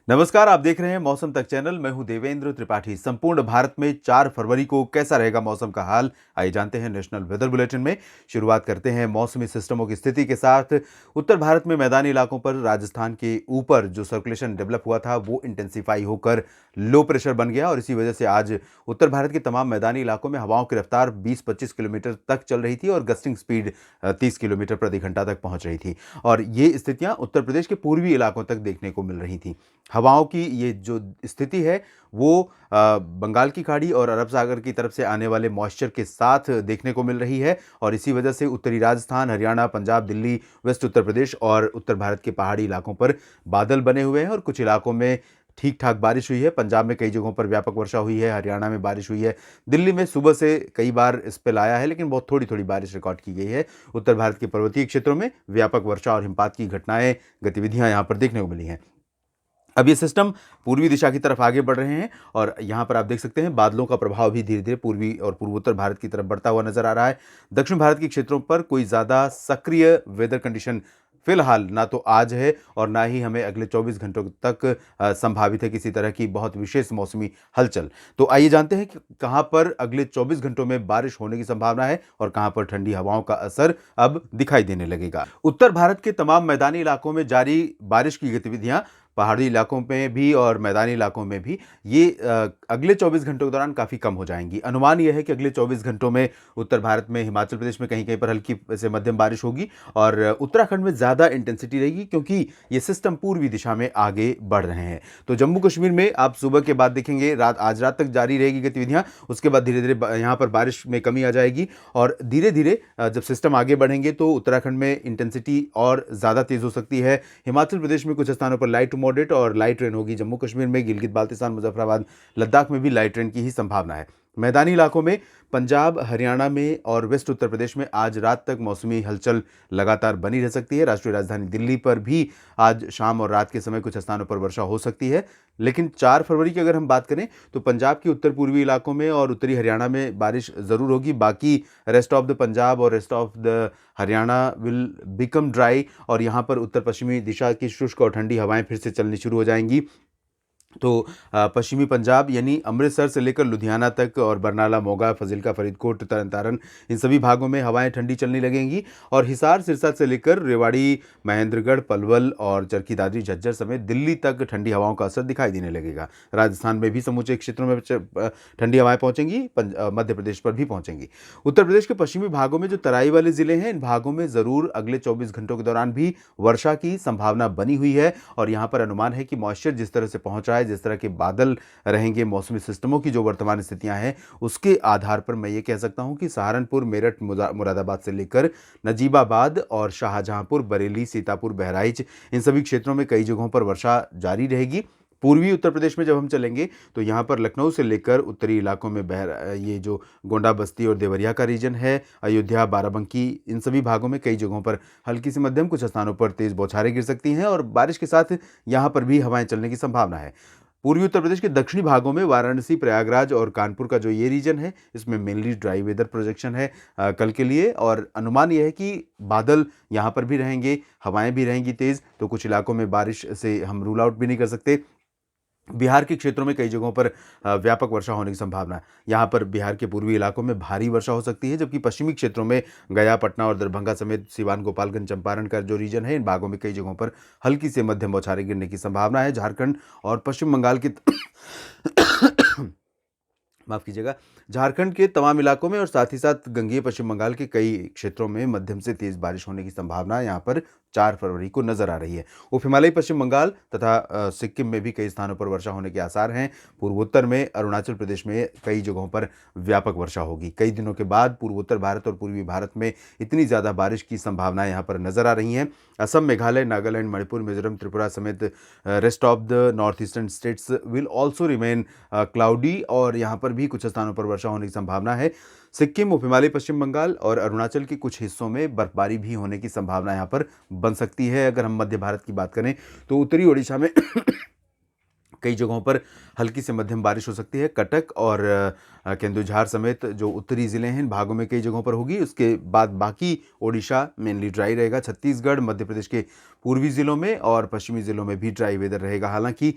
नमस्कार, आप देख रहे हैं मौसम तक चैनल। मैं हूं देवेंद्र त्रिपाठी। संपूर्ण भारत में 4 फरवरी को कैसा रहेगा मौसम का हाल, आइए जानते हैं नेशनल वेदर बुलेटिन में। शुरुआत करते हैं मौसमी सिस्टमों की स्थिति के साथ। उत्तर भारत में मैदानी इलाकों पर राजस्थान के ऊपर जो सर्कुलेशन डेवलप हुआ था वो इंटेंसिफाई होकर लो प्रेशर बन गया और इसी वजह से आज उत्तर भारत के तमाम मैदानी इलाकों में हवाओं की रफ्तार 20-25 किलोमीटर तक चल रही थी और गस्टिंग स्पीड 30 किलोमीटर प्रति घंटा तक पहुंच रही थी। और ये स्थितियां उत्तर प्रदेश के पूर्वी इलाकों तक देखने को मिल रही थी। हवाओं की ये जो स्थिति है वो बंगाल की खाड़ी और अरब सागर की तरफ से आने वाले मॉइस्चर के साथ देखने को मिल रही है और इसी वजह से उत्तरी राजस्थान, हरियाणा, पंजाब, दिल्ली, वेस्ट उत्तर प्रदेश और उत्तर भारत के पहाड़ी इलाकों पर बादल बने हुए हैं और कुछ इलाकों में ठीक ठाक बारिश हुई है। पंजाब में कई जगहों पर व्यापक वर्षा हुई है, हरियाणा में बारिश हुई है, दिल्ली में सुबह से कई बार स्पेल आया है लेकिन बहुत थोड़ी थोड़ी बारिश रिकॉर्ड की गई है। उत्तर भारत के पर्वतीय क्षेत्रों में व्यापक वर्षा और हिमपात की घटनाएं, गतिविधियां यहां पर देखने को मिली हैं। अब ये सिस्टम पूर्वी दिशा की तरफ आगे बढ़ रहे हैं और यहाँ पर आप देख सकते हैं बादलों का प्रभाव भी धीरे धीरे पूर्वी और पूर्वोत्तर भारत की तरफ बढ़ता हुआ नजर आ रहा है। दक्षिण भारत के क्षेत्रों पर कोई ज़्यादा सक्रिय वेदर कंडीशन फिलहाल ना तो आज है और ना ही हमें अगले 24 घंटों तक संभावित है किसी तरह की बहुत विशेष मौसमी हलचल। तो आइए जानते हैं कि कहाँ पर अगले 24 घंटों में बारिश होने की संभावना है और कहाँ पर ठंडी हवाओं का असर अब दिखाई देने लगेगा। उत्तर भारत के तमाम मैदानी इलाकों में जारी बारिश की गतिविधियां पहाड़ी इलाकों में भी और मैदानी इलाकों में भी ये अगले 24 घंटों के दौरान काफ़ी कम हो जाएंगी। अनुमान यह है कि अगले 24 घंटों में उत्तर भारत में, हिमाचल प्रदेश में कहीं कहीं पर हल्की से मध्यम बारिश होगी और उत्तराखंड में ज़्यादा इंटेंसिटी रहेगी क्योंकि ये सिस्टम पूर्वी दिशा में आगे बढ़ रहे हैं। तो जम्मू कश्मीर में आप सुबह के बाद देखेंगे आज रात तक जारी रहेगी गतिविधियाँ, उसके बाद धीरे धीरे यहाँ पर बारिश में कमी आ जाएगी और धीरे धीरे जब सिस्टम आगे बढ़ेंगे तो उत्तराखंड में इंटेंसिटी और ज़्यादा तेज़ हो सकती है। हिमाचल प्रदेश में कुछ स्थानों पर लाइट मॉडरेट और लाइट रेन होगी। जम्मू कश्मीर में, गिलगित बाल्तिस्तान, मुजफ्फराबाद, लद्दाख में भी लाइट रेन की ही संभावना है। मैदानी इलाकों में पंजाब, हरियाणा में और वेस्ट उत्तर प्रदेश में आज रात तक मौसमी हलचल लगातार बनी रह सकती है। राष्ट्रीय राजधानी दिल्ली पर भी आज शाम और रात के समय कुछ स्थानों पर वर्षा हो सकती है। लेकिन 4 फरवरी की अगर हम बात करें तो पंजाब के उत्तर पूर्वी इलाकों में और उत्तरी हरियाणा में बारिश ज़रूर होगी। बाकी रेस्ट ऑफ द पंजाब और rest of the Haryana will become dry और यहाँ पर उत्तर पश्चिमी दिशा की शुष्क और ठंडी हवाएं फिर से चलनी शुरू हो जाएंगी। तो पश्चिमी पंजाब यानी अमृतसर से लेकर लुधियाना तक और बरनाला, मोगा, फजिल्का, फरीदकोट, तरन तारन, इन सभी भागों में हवाएं ठंडी चलने लगेंगी और हिसार, सिरसा से लेकर रेवाड़ी, महेंद्रगढ़, पलवल और चरखी दादरी, झज्जर समेत दिल्ली तक ठंडी हवाओं का असर दिखाई देने लगेगा। राजस्थान में भी समूचे क्षेत्रों में ठंडी हवाएं पहुंचेंगी, मध्य प्रदेश पर भी पहुंचेंगी। उत्तर प्रदेश के पश्चिमी भागों में जो तराई वाले जिले हैं, इन भागों में ज़रूर अगले 24 घंटों के दौरान भी वर्षा की संभावना बनी हुई है और यहाँ पर अनुमान है कि मॉइस्चर जिस तरह से पहुंच रहा है, जिस तरह के बादल रहेंगे, मौसमी सिस्टमों की जो वर्तमान स्थितियां हैं उसके आधार पर मैं ये कह सकता हूं कि सहारनपुर, मेरठ, मुरादाबाद से लेकर नजीबाबाद और शाहजहांपुर, बरेली, सीतापुर, बहराइच, इन सभी क्षेत्रों में कई जगहों पर वर्षा जारी रहेगी। पूर्वी उत्तर प्रदेश में जब हम चलेंगे तो यहाँ पर लखनऊ से लेकर उत्तरी इलाकों में ये जो गोंडा, बस्ती और देवरिया का रीजन है, अयोध्या, बाराबंकी, इन सभी भागों में कई जगहों पर हल्की से मध्यम, कुछ स्थानों पर तेज बौछारें गिर सकती हैं और बारिश के साथ यहाँ पर भी हवाएं चलने की संभावना है। पूर्वी उत्तर प्रदेश के दक्षिणी भागों में वाराणसी, प्रयागराज और कानपुर का जो ये रीजन है इसमें मेनली ड्राई वेदर प्रोजेक्शन है कल के लिए और अनुमान यह है कि बादल यहाँ पर भी रहेंगे, हवाएं भी रहेंगी तेज़, तो कुछ इलाकों में बारिश से हम रूल आउट भी नहीं कर सकते। बिहार के क्षेत्रों में कई जगहों पर व्यापक वर्षा होने की संभावना है। यहाँ पर बिहार के पूर्वी इलाकों में भारी वर्षा हो सकती है जबकि पश्चिमी क्षेत्रों में गया, पटना और दरभंगा समेत सिवान, गोपालगंज, चंपारण का जो रीजन है इन भागों में कई जगहों पर हल्की से मध्यम बौछारें गिरने की संभावना है। झारखंड और पश्चिम बंगाल के माफ़ कीजिएगा, झारखंड के तमाम इलाकों में और साथ ही साथ गंगेय पश्चिम बंगाल के कई क्षेत्रों में मध्यम से तेज़ बारिश होने की संभावना यहाँ पर 4 फरवरी को नजर आ रही है। उप हिमालयी पश्चिम बंगाल तथा सिक्किम में भी कई स्थानों पर वर्षा होने के आसार हैं। पूर्वोत्तर में अरुणाचल प्रदेश में कई जगहों पर व्यापक वर्षा होगी। कई दिनों के बाद पूर्वोत्तर भारत और पूर्वी भारत में इतनी ज़्यादा बारिश की संभावनाएं यहाँ पर नजर आ रही हैं। असम, मेघालय, नागालैंड, मणिपुर, मिजोरम, त्रिपुरा समेत rest of the north eastern states will also remain cloudy और यहाँ पर भी कुछ स्थानों पर वर्षा होने की संभावना है। सिक्किम, उप हिमालयी पश्चिम बंगाल और अरुणाचल के कुछ हिस्सों में बर्फबारी भी होने की संभावना यहाँ पर बन सकती है। अगर हम मध्य भारत की बात करें तो उत्तरी ओडिशा में कई जगहों पर हल्की से मध्यम बारिश हो सकती है। कटक और केंदुझार समेत जो उत्तरी ज़िले हैं इन भागों में कई जगहों पर होगी। उसके बाद बाकी ओडिशा मेनली ड्राई रहेगा। छत्तीसगढ़, मध्य प्रदेश के पूर्वी ज़िलों में और पश्चिमी ज़िलों में भी ड्राई वेदर रहेगा। हालांकि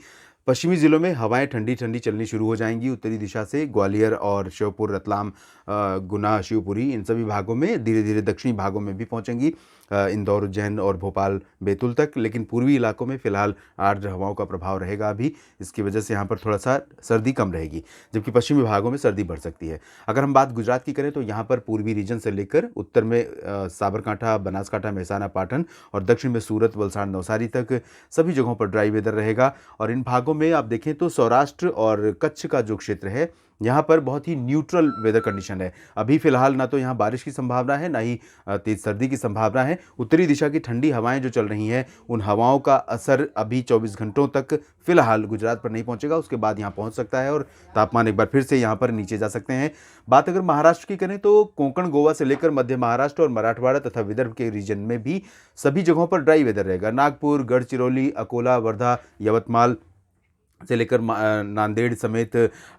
पश्चिमी ज़िलों में हवाएं ठंडी ठंडी चलनी शुरू हो जाएंगी उत्तरी दिशा से। ग्वालियर और श्योपुर, रतलाम, गुना, शिवपुरी इन सभी भागों में धीरे धीरे दक्षिणी भागों में भी पहुंचेंगी, इंदौर, उज्जैन और भोपाल, बैतूल तक। लेकिन पूर्वी इलाकों में फिलहाल आर्द्र हवाओं का प्रभाव रहेगा अभी। इसकी वजह से यहाँ पर थोड़ा सा सर्दी कम रहेगी, जबकि पश्चिमी भागों में सर्दी बढ़ सकती है। अगर हम बात गुजरात की करें तो यहाँ पर पूर्वी रीजन से लेकर उत्तर में साबरकांठा, बनासकांठा, मेहसाना, पाटन और दक्षिण में सूरत, वलसाड़, नवसारी तक सभी जगहों पर ड्राई वेदर रहेगा। और इन भागों में आप देखें तो सौराष्ट्र और कच्छ का जो क्षेत्र है यहाँ पर बहुत ही न्यूट्रल वेदर कंडीशन है। अभी फिलहाल ना तो यहाँ बारिश की संभावना है, ना ही तेज सर्दी की संभावना है। उत्तरी दिशा की ठंडी हवाएं जो चल रही हैं उन हवाओं का असर अभी 24 घंटों तक फिलहाल गुजरात पर नहीं पहुंचेगा। उसके बाद यहाँ पहुंच सकता है और तापमान एक बार फिर से यहाँ पर नीचे जा सकते हैं। बात अगर महाराष्ट्र की करें तो कोंकण, गोवा से लेकर मध्य महाराष्ट्र और मराठवाड़ा तथा विदर्भ के रीजन में भी सभी जगहों पर ड्राई वेदर रहेगा। नागपुर, गढ़चिरौली, अकोला, वर्धा, यवतमाल से लेकर नांदेड़ समेत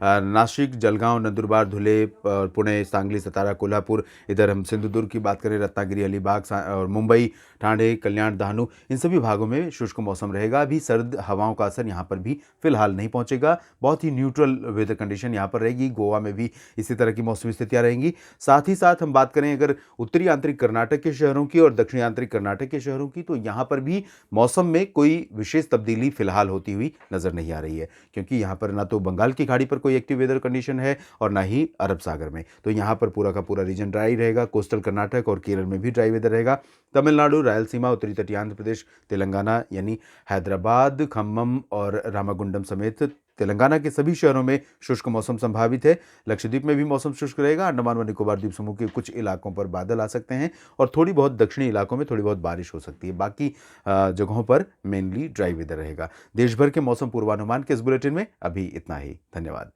नासिक, जलगांव, नंदुरबार, धुले, पुणे, सांगली, सतारा, कोल्हापुर, इधर हम सिंधुदुर्ग की बात करें, रत्नागिरी, अलीबाग और मुंबई, ठाणे, कल्याण, दहानू, इन सभी भागों में शुष्क मौसम रहेगा। अभी सर्द हवाओं का असर यहाँ पर भी फिलहाल नहीं पहुँचेगा। बहुत ही न्यूट्रल वेदर कंडीशन यहाँ पर रहेगी। गोवा में भी इसी तरह की मौसमी स्थितियाँ रहेंगी। साथ ही साथ हम बात करें अगर उत्तरी आंतरिक कर्नाटक के शहरों की और दक्षिणी आंतरिक कर्नाटक के शहरों की, तो यहाँ पर भी मौसम में कोई विशेष तब्दीली फिलहाल होती हुई नजर नहीं आ रही है, क्योंकि यहाँ पर ना तो बंगाल की खाड़ी पर कोई एक्टिव वेदर कंडीशन है और ना ही अरब सागर में। तो यहाँ पर पूरा का पूरा रीजन ड्राई रहेगा। कोस्टल कर्नाटक और केरल में भी ड्राई वेदर रहेगा। तमिलनाडु, रायलसीमा, उत्तरी तटीय आंध्र प्रदेश, तेलंगाना यानी हैदराबाद, खम्मम और रामागुंडम समेत तेलंगाना के सभी शहरों में शुष्क मौसम संभावित है। लक्षद्वीप में भी मौसम शुष्क रहेगा। अंडमान व निकोबार द्वीप समूह के कुछ इलाकों पर बादल आ सकते हैं और थोड़ी बहुत दक्षिणी इलाकों में थोड़ी बहुत बारिश हो सकती है। बाकी जगहों पर मेनली ड्राई वेदर रहेगा। देश भर के मौसम पूर्वानुमान के इस बुलेटिन में अभी इतना ही। धन्यवाद।